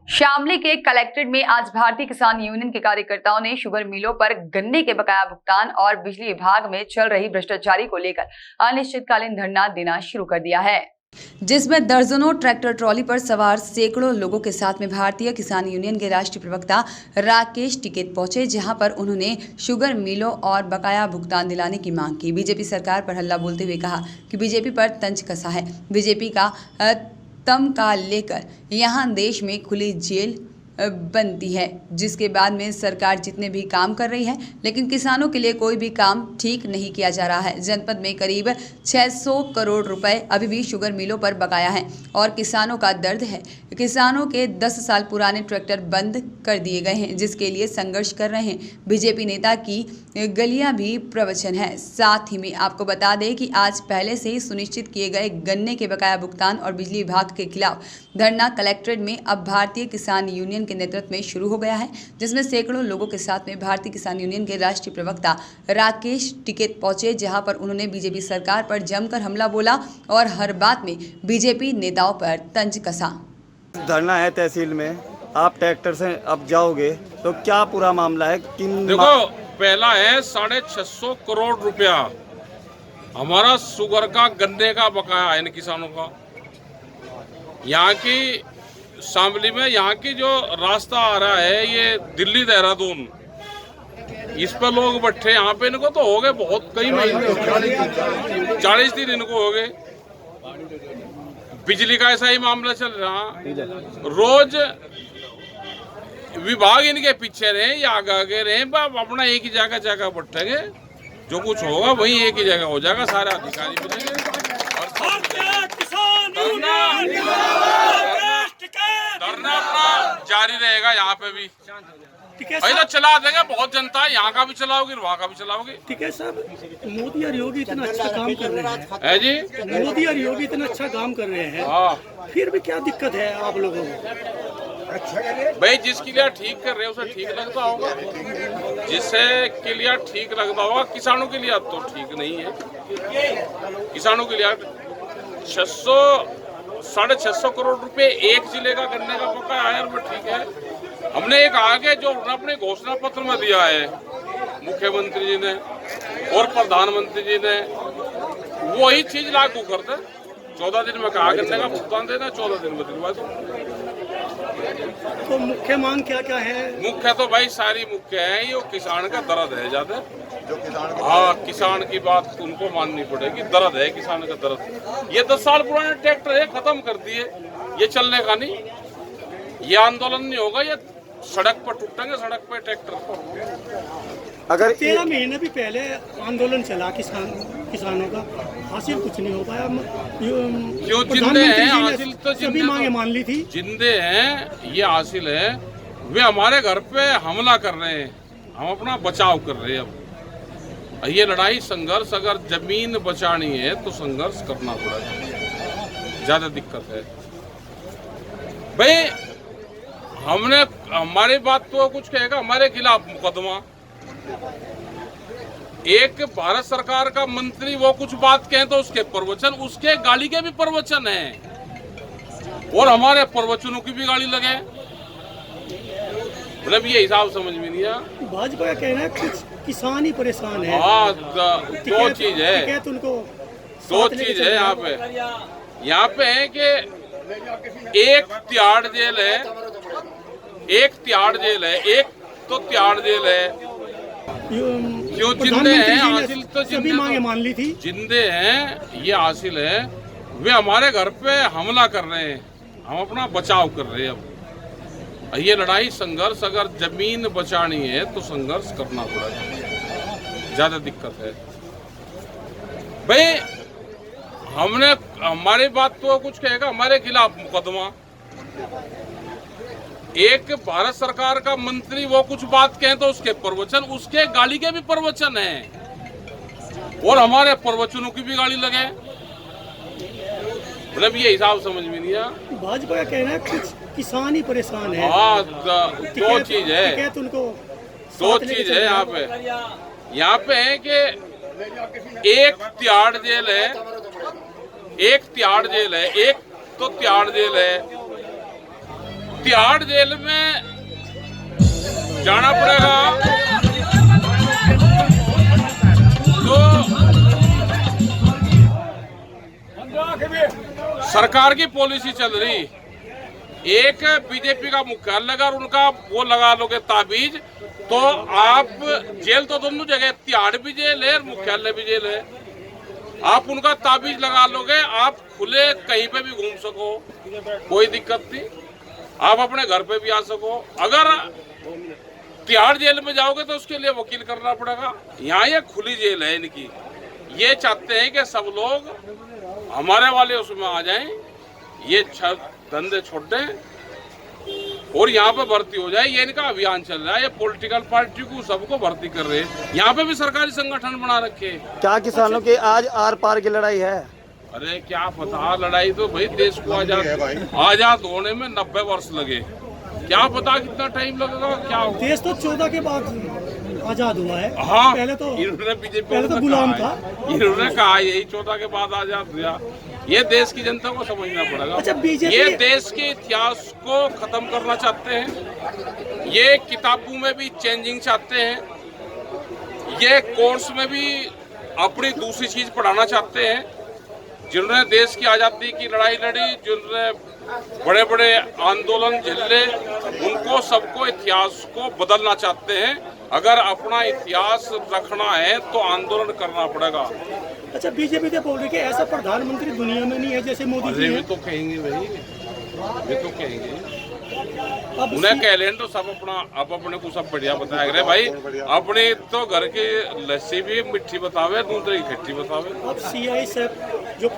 शामली के कलेक्ट्रेट में आज भारतीय किसान यूनियन के कार्यकर्ताओं ने शुगर मिलों पर गन्ने के बकाया भुगतान और बिजली विभाग में चल रही भ्रष्टाचारी को लेकर अनिश्चितकालीन धरना देना शुरू कर दिया है, जिसमें दर्जनों ट्रैक्टर ट्रॉली पर सवार सैकड़ों लोगों के साथ में भारतीय किसान यूनियन के राष्ट्रीय प्रवक्ता राकेश टिकैत पहुंचे, जहां पर उन्होंने शुगर मिलों और बकाया भुगतान दिलाने की मांग की। बीजेपी सरकार पर हल्ला बोलते हुए कहा कि बीजेपी पर तंज कसा है। बीजेपी का तमगा लेकर यहां देश में खुली जेल बनती है, जिसके बाद में सरकार जितने भी काम कर रही है, लेकिन किसानों के लिए कोई भी काम ठीक नहीं किया जा रहा है। जनपद में करीब 600 करोड़ रुपए अभी भी शुगर मिलों पर बकाया है और किसानों का दर्द है। किसानों के 10 साल पुराने ट्रैक्टर बंद कर दिए गए हैं, जिसके लिए संघर्ष कर रहे हैं। बीजेपी नेता की गलियां भी प्रवचन है। साथ ही में आपको बता दें कि आज पहले से ही सुनिश्चित किए गए गन्ने के बकाया भुगतान और बिजली विभाग के खिलाफ धरना कलेक्ट्रेट में अब भारतीय किसान यूनियन के नेतृत्व में शुरू हो गया है, जिसमें सैकड़ों लोगों के साथ में भारतीय किसान यूनियन के राष्ट्रीय प्रवक्ता राकेश टिकैत पहुंचे, जहां पर उन्होंने बीजेपी सरकार पर जमकर हमला बोला और हर बात में बीजेपी नेताओं पर तंज कसा। धरना है तहसील में, आप ट्रैक्टर से अब जाओगे तो क्या पूरा मामला है? देखो, पहला है 650 करोड़ रुपया हमारा शुगर का गन्ने का बकाया है इन किसानों का। यहाँ की शामली में यहाँ की जो रास्ता आ रहा है ये दिल्ली देहरादून, इस पर लोग बैठे। यहाँ पे इनको तो हो गए बहुत कई महीने, 40 दिन इनको हो गए। बिजली का ऐसा ही मामला चल रहा, रोज विभाग इनके पीछे रहे या आगे रहे, अपना एक ही जगह बैठेंगे, जो कुछ होगा वही एक ही जगह हो जाएगा, सारे अधिकारी मिलेंगे और धरना अपना जारी रहेगा। यहाँ पे भी तो चला देंगे, बहुत जनता है, यहाँ का भी चलाओगे वहाँ का भी चलाओगे। ठीक है साहब, मोदी और योगी इतना अच्छा काम कर रहे हैं है जी, मोदी और योगी इतना अच्छा काम कर रहे हैं, फिर भी क्या दिक्कत है आप लोगों को? भाई जिसके लिए ठीक कर रहे हैं उसे ठीक लगता होगा, जिससे के लिए ठीक लगता होगा। किसानों के लिए अब तो ठीक नहीं है। किसानों के लिए 600-650 करोड़ रुपए एक जिले का गन्ने का बकाया है, वो ठीक है। हमने एक आगे जो अपने घोषणा पत्र में दिया है मुख्यमंत्री जी ने और प्रधानमंत्री जी ने, वही चीज लागू करते। 14 दिन में कहा गन्ने का भुगतान देना, 14 दिन में दिलवा दो। तो मुख्य मांग क्या क्या है? मुख्य तो भाई सारी मुख्य है, ये किसान का दर्द है ज्यादा। हाँ, किसान की बात उनको माननी पड़ेगी, दर्द है किसान का दर्द। ये 10 साल पुराने ट्रैक्टर है, खत्म कर दिए, ये चलने का नहीं, ये आंदोलन नहीं होगा, ये सड़क पर टूटेंगे, सड़क पर ट्रैक्टर। अगर 13 महीने भी पहले आंदोलन चला किसानों का, हासिल कुछ नहीं हो पाया। क्यों? जिंदे हैं हासिल, तो सभी मांगे मान ली थी। जिंदे हैं, ये हासिल है। वे हमारे घर पे हमला कर रहे हैं, हम अपना बचाव कर रहे हैं। अब ये लड़ाई संघर्ष, अगर जमीन बचानी है तो संघर्ष करना पड़ेगा, ज्यादा दिक्कत है भाई। हमने हमारी बात तो कुछ कहेगा, हमारे खिलाफ मुकदमा। एक भारत सरकार का मंत्री वो कुछ बात कहे तो उसके प्रवचन, उसके गाली के भी प्रवचन हैं और हमारे प्रवचनों की भी गाली लगे। मतलब ये हिसाब समझ में नहीं आया। भाजपा का कहना है कुछ किसान ही परेशान है। हाँ, दो चीज है, दो चीज है यहाँ पे। यहाँ पे है कि एक तिहाड़ जेल है, एक तिहाड़ जेल है, एक तो तिहाड़ जेल है। क्यों? जिंदे हैं हासिल, तो सभी मांगे मान ली थी। जिंदे हैं, ये हासिल है। वे हमारे घर पे हमला कर रहे हैं, हम अपना बचाव कर रहे हैं। अब ये लड़ाई संघर्ष, अगर जमीन बचानी है तो संघर्ष करना पड़ेगा, ज्यादा दिक्कत है भाई। हमने हमारी बात तो कुछ कहेगा, हमारे खिलाफ मुकदमा। एक भारत सरकार का मंत्री वो कुछ बात कहे तो उसके प्रवचन, उसके गाली के भी प्रवचन हैं और हमारे प्रवचनों की भी गाली लगे। मतलब ये हिसाब समझ में नहीं आया। भाजपा का कहना है कुछ किसान ही परेशान है। हाँ, दो चीज है, दो चीज है यहाँ पे। यहाँ पे है कि एक तिहाड़ जेल है, एक तिहाड़ जेल है, एक तो तिहाड़ जेल है। तिहाड़ जेल में जाना पड़ेगा तो सरकार की पॉलिसी चल रही। एक बीजेपी का मुख्यालय अगर उनका वो लगा लोगे ताबीज, तो आप जेल तो दोनों जगह, तिहाड़ भी जेल है और मुख्यालय भी जेल है। आप उनका ताबीज लगा लोगे, आप खुले कहीं पे भी घूम सको, कोई दिक्कत नहीं। आप अपने घर पे भी आ सको। अगर तिहाड़ जेल में जाओगे तो उसके लिए वकील करना पड़ेगा। यहाँ ये खुली जेल है इनकी। ये चाहते हैं कि सब लोग हमारे वाले उसमें आ जाएं, ये धंधे छोड़ दें और यहाँ पे भर्ती हो जाए। ये इनका अभियान चल रहा है। ये पॉलिटिकल पार्टी को सबको भर्ती कर रहे हैं। यहाँ पे भी सरकारी संगठन बना रखे। क्या किसानों की आज आर पार की लड़ाई है? अरे क्या पता, लड़ाई तो भाई देश को आजाद होने में 90 वर्ष लगे। क्या पता कितना टाइम लगेगा, क्या होगा। देश तो 14 के बाद आजाद हुआ है। हाँ, पहले तो इन्होंने बीजेपी पहले तो गुलाम था। इन्होंने कहा यही 14 के बाद आजाद हुआ। ये देश की जनता को समझना पड़ेगा। अच्छा, बीजेपी ये देश के इतिहास को खत्म करना चाहते हैं। ये किताबों में भी चेंजिंग चाहते हैं। ये कोर्स में भी अपनी दूसरी चीज पढ़ाना चाहते हैं। जिन्होंने देश की आज़ादी की लड़ाई लड़ी, जिन्होंने बड़े बड़े आंदोलन झेले, उनको सबको इतिहास को बदलना चाहते हैं। अगर अपना इतिहास रखना है तो आंदोलन करना पड़ेगा। अच्छा, बीजेपी तो बोल रही है कि ऐसा प्रधानमंत्री दुनिया में नहीं है जैसे मोदी जी अरे हैं। भी तो कहेंगे भाई, ये तो कहेंगे। अब उन्हें कह लें तो सब अपना अब अपने को सब बढ़िया बताया करे भाई। अपने तो घर की लस्सी भी मिठी बतावे, दूसरे की खट्टी बतावे। अब CI साहब जो